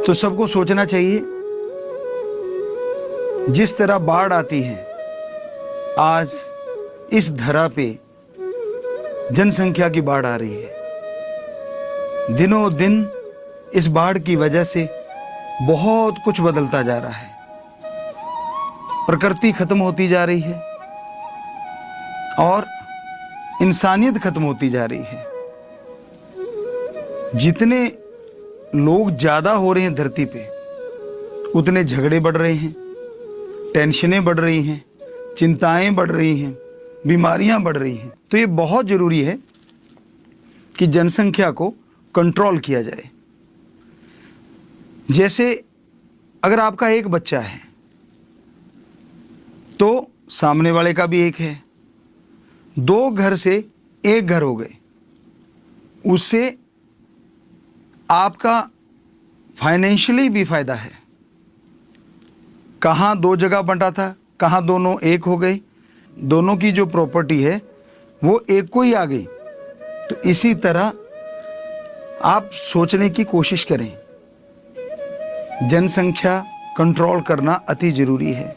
तो सबको सोचना चाहिए, जिस तरह बाढ़ आती है, आज इस धरा पे जनसंख्या की बाढ़ आ रही है। दिनों दिन इस बाढ़ की वजह से बहुत कुछ बदलता जा रहा है। प्रकृति खत्म होती जा रही है और इंसानियत खत्म होती जा रही है। जितने लोग ज्यादा हो रहे हैं धरती पे, उतने झगड़े बढ़ रहे हैं, टेंशनें बढ़ रही हैं, चिंताएं बढ़ रही हैं, बीमारियां बढ़ रही हैं। तो ये बहुत जरूरी है कि जनसंख्या को कंट्रोल किया जाए। जैसे अगर आपका एक बच्चा है तो सामने वाले का भी एक है, दो घर से एक घर हो गए, उससे आपका फाइनेंशियली भी फायदा है। कहाँ दो जगह बंटा था, कहाँ दोनों एक हो गए, दोनों की जो प्रॉपर्टी है वो एक को ही आ गई। तो इसी तरह आप सोचने की कोशिश करें, जनसंख्या कंट्रोल करना अति जरूरी है।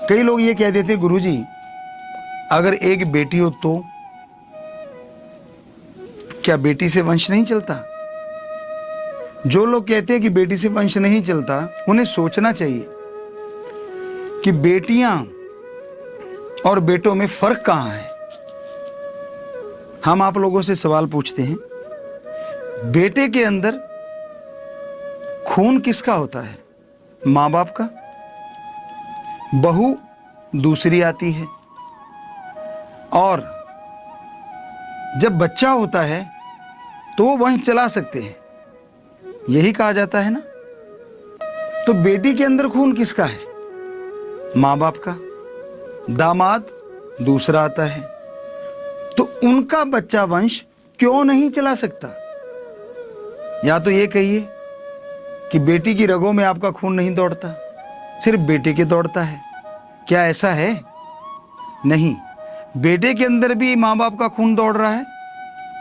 कई लोग ये कह देते हैं, गुरुजी अगर एक बेटी हो तो क्या बेटी से वंश नहीं चलता? जो लोग कहते हैं कि बेटी से वंश नहीं चलता, उन्हें सोचना चाहिए कि बेटियां और बेटों में फर्क कहां है। हम आप लोगों से सवाल पूछते हैं, बेटे के अंदर खून किसका होता है? मां बाप का। बहू दूसरी आती है, और जब बच्चा होता है तो वो वंश चला सकते हैं, यही कहा जाता है ना। तो बेटी के अंदर खून किसका है? मां बाप का। दामाद दूसरा आता है, तो उनका बच्चा वंश क्यों नहीं चला सकता? या तो ये कहिए कि बेटी की रगों में आपका खून नहीं दौड़ता, सिर्फ बेटे के दौड़ता है। क्या ऐसा है? नहीं, बेटे के अंदर भी माँ बाप का खून दौड़ रहा है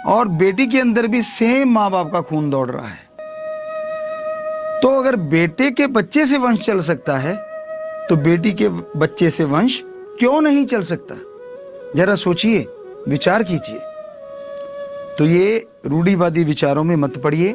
और बेटी के अंदर भी सेम माँ बाप का खून दौड़ रहा है। तो अगर बेटे के बच्चे से वंश चल सकता है तो बेटी के बच्चे से वंश क्यों नहीं चल सकता? जरा सोचिए, विचार कीजिए। तो ये रूढ़िवादी विचारों में मत पड़िए।